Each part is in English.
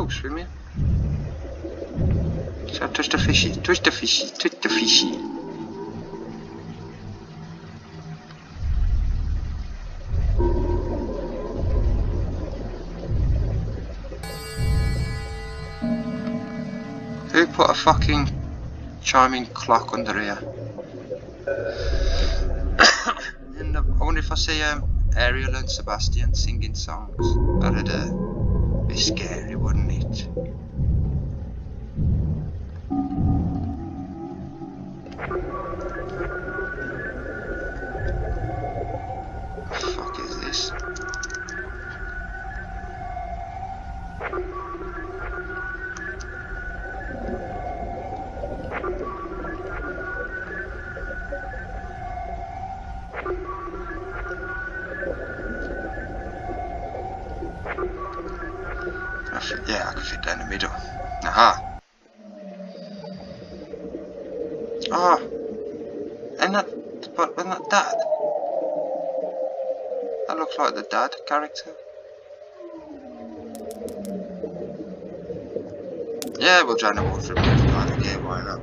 still swimming. So touch the fishy, touch the fishy, touch the fishy. Who put a fucking chiming clock under here? And I wonder if I see Ariel and Sebastian singing songs. That'd be scary, wouldn't it? What the fuck is this? Yeah, I can fit down the middle. Aha! Ah! And that, but when that dad? That looks like the dad character. Yeah, we'll drown the water a bit. I don't care, why not?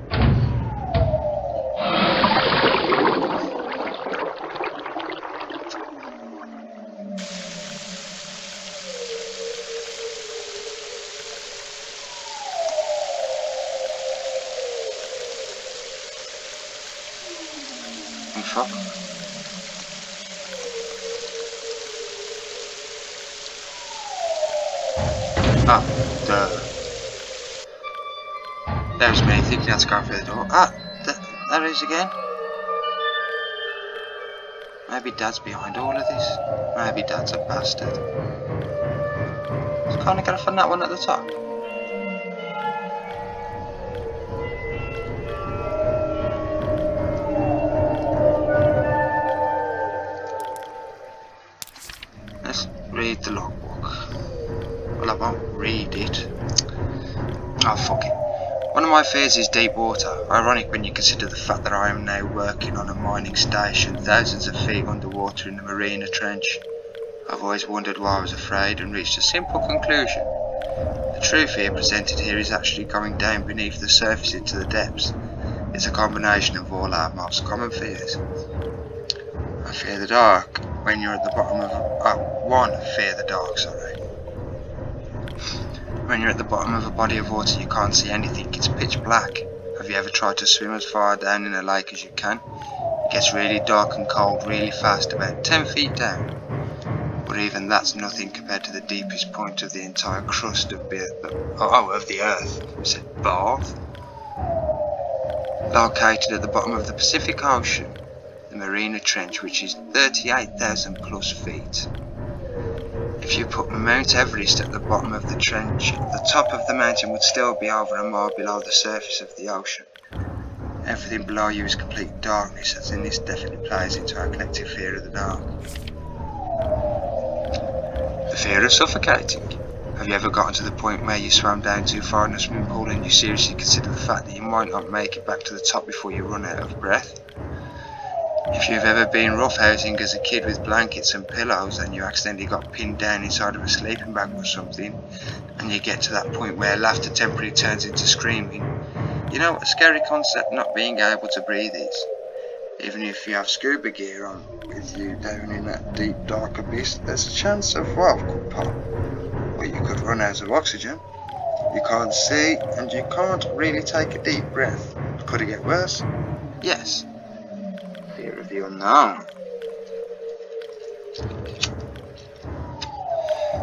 Fuck. Ah, duh. There's me thinking that's going through the door. Ah, there is again. Maybe Dad's behind all of this. Maybe Dad's a bastard. So can't I get off on that one at the top? Read the logbook. Well, I won't read it. Oh, fuck it. One of my fears is deep water. Ironic when you consider the fact that I am now working on a mining station thousands of feet underwater in the Marina Trench. I've always wondered why I was afraid and reached a simple conclusion. The true fear presented here is actually going down beneath the surface into the depths. It's a combination of all our most common fears. I fear the dark. When you're at the bottom of fear the dark, sorry. When you're at the bottom of a body of water you can't see anything, it's pitch black. Have you ever tried to swim as far down in a lake as you can? It gets really dark and cold really fast, about 10 feet down. But even that's nothing compared to the deepest point of the entire crust of the earth. I said bath. Located at the bottom of the Pacific Ocean. The Marina Trench, which is 38,000 plus feet. If you put Mount Everest at the bottom of the trench, the top of the mountain would still be over a mile below the surface of the ocean. Everything below you is complete darkness, as in this definitely plays into our collective fear of the dark. The fear of suffocating. Have you ever gotten to the point where you swam down too far in a swimming pool and you seriously consider the fact that you might not make it back to the top before you run out of breath? If you've ever been roughhousing as a kid with blankets and pillows and you accidentally got pinned down inside of a sleeping bag or something, and you get to that point where laughter temporarily turns into screaming, you know what a scary concept not being able to breathe is. Even if you have scuba gear on with you down in that deep dark abyss, there's a chance of could pop. Or you could run out of oxygen. You can't see and you can't really take a deep breath. Could it get worse? Yes. Fear of the unknown.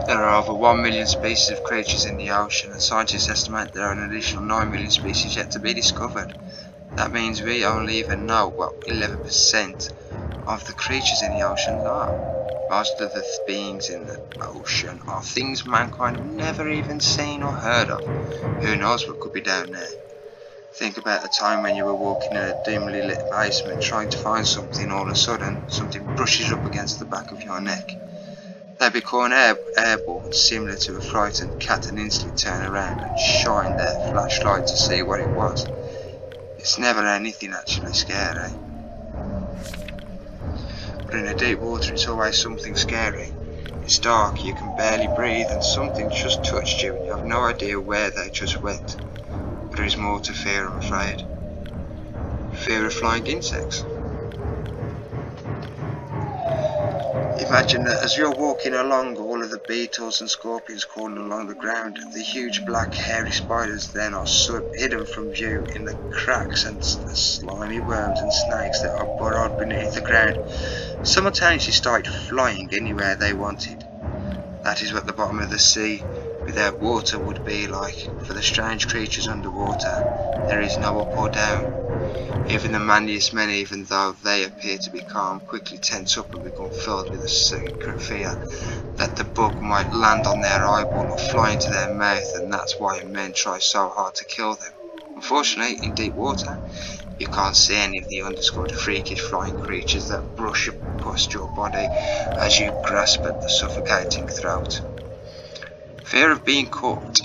There are over 1 million species of creatures in the ocean, and scientists estimate there are an additional 9 million species yet to be discovered. That means we only even know what 11% of the creatures in the ocean are. Most of the beings in the ocean are things mankind have never even seen or heard of. Who knows what could be down there? Think about a time when you were walking in a dimly lit basement trying to find something, all of a sudden something brushes up against the back of your neck. They become airborne, similar to a frightened cat, and instantly turn around and shine their flashlight to see what it was. It's never anything actually scary. But in the deep water it's always something scary. It's dark, you can barely breathe, and something just touched you and you have no idea where they just went. But there is more to fear, I'm afraid. Fear of flying insects. Imagine that as you're walking along, all of the beetles and scorpions crawling along the ground, the huge black hairy spiders then are hidden from view in the cracks, and the slimy worms and snakes that are burrowed beneath the ground simultaneously started flying anywhere they wanted. That is what the bottom of the sea without water would be like. For the strange creatures underwater, there is no up or down. Even the manliest men, even though they appear to be calm, quickly tense up and become filled with a secret fear that the bug might land on their eyeball or fly into their mouth, and that's why men try so hard to kill them. Unfortunately, in deep water, you can't see any of the undiscovered freakish flying creatures that brush up past your body as you grasp at the suffocating throat. Fear of being caught.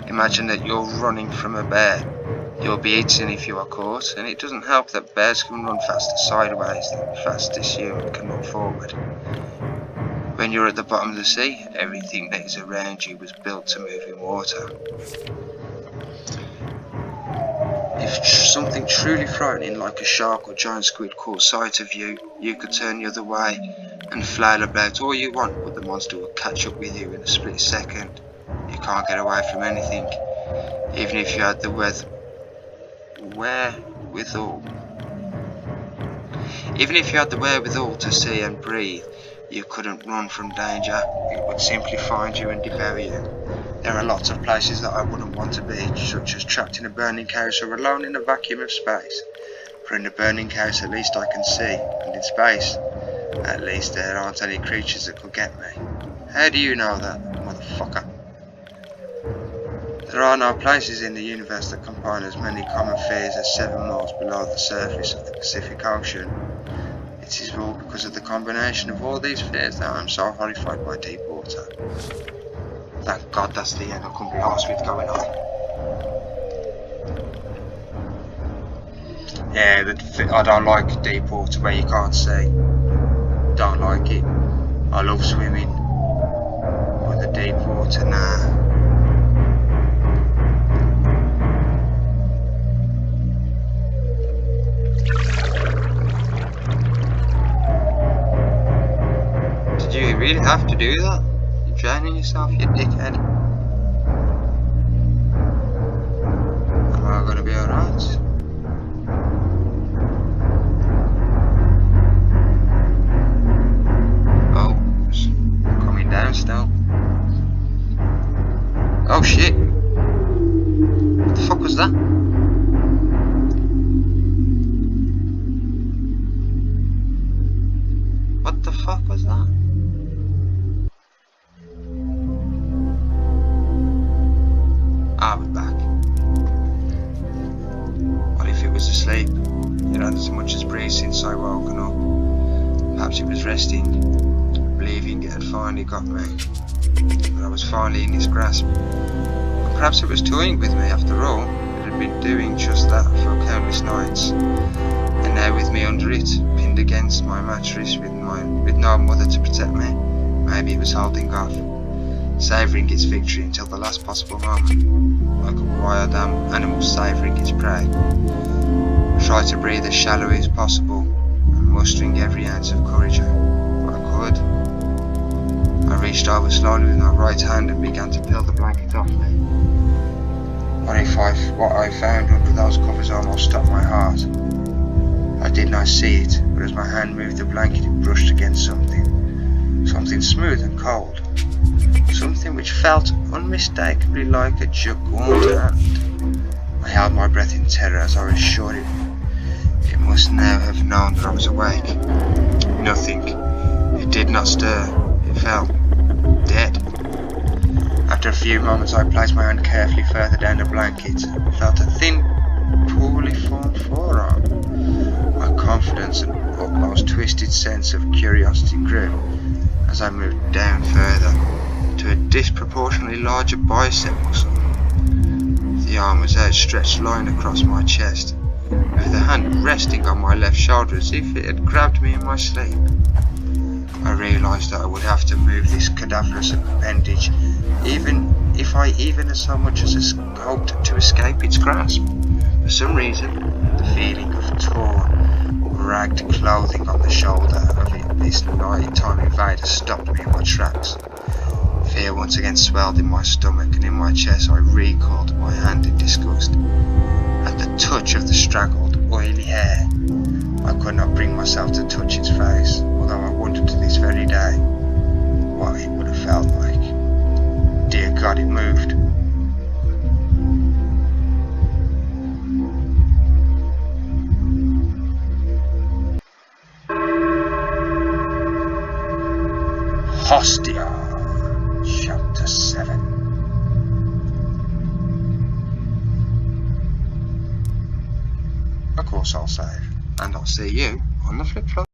Imagine that you're running from a bear. You'll be eaten if you are caught, and it doesn't help that bears can run faster sideways than the fastest human can run forward. When you're at the bottom of the sea, everything that is around you was built to move in water. If something truly frightening like a shark or giant squid caught sight of you, you could turn the other way and flail about all you want, but the monster will catch up with you in a split second. You can't get away from anything, even if you had the wherewithal. Even if you had the wherewithal to see and breathe, you couldn't run from danger. It would simply find you and devour you. There are lots of places that I wouldn't want to be, such as trapped in a burning house or alone in a vacuum of space. For in a burning house at least I can see, and in space, at least there aren't any creatures that could get me. How do you know that, motherfucker? There are no places in the universe that combine as many common fears as 7 miles below the surface of the Pacific Ocean. It is all because of the combination of all these fears that I am so horrified by deep water. Thank God that's the end. I couldn't be arsed with going on. Yeah, I don't like deep water where you can't see. Don't like it. I love swimming. But the deep water, nah. Did you really have to do that? You're drowning yourself, you dickhead. Am I gonna be alright? Oh, it's coming down still. Oh shit! What the fuck was that? What the fuck was that? I was back. What if it was asleep? It hadn't so much as breathed since I woken up. Perhaps it was resting, believing it had finally got me. That I was finally in its grasp. Or perhaps it was toying with me after all. It had been doing just that for countless nights. And now with me under it, pinned against my mattress with no mother to protect me, maybe it was holding off, savouring its victory until the last possible moment, like a wild animal savouring its prey. I tried to breathe as shallowly as possible, and mustering every ounce of courage I could. I reached over slowly with my right hand and began to peel the blanket off me. What I found under those covers almost stopped my heart. I did not see it, but as my hand moved the blanket it brushed against something smooth and cold. Something which felt unmistakably like a jaguar hand. I held my breath in terror as I was sure it must now have known that I was awake. Nothing. It did not stir. It fell. Dead. After a few moments I placed my hand carefully further down the blanket and felt a thin, poorly formed forearm. My confidence and almost twisted sense of curiosity grew as I moved down further to a disproportionately larger bicep muscle. The arm was outstretched, lying across my chest, with the hand resting on my left shoulder as if it had grabbed me in my sleep. I realised that I would have to move this cadaverous appendage, even if I even as so much as hoped to escape its grasp. For some reason, the feeling of torn, ragged clothing on the shoulder of this night-time invader stopped me in my tracks. Fear once again swelled in my stomach, and in my chest I recoiled my hand in disgust. At the touch of the straggled, oily hair, I could not bring myself to touch its face, although I wondered to this very day what it would have felt like. Dear God, it moved. Hostia, Chapter 7. Of course I'll save, and I'll see you on the flip flop.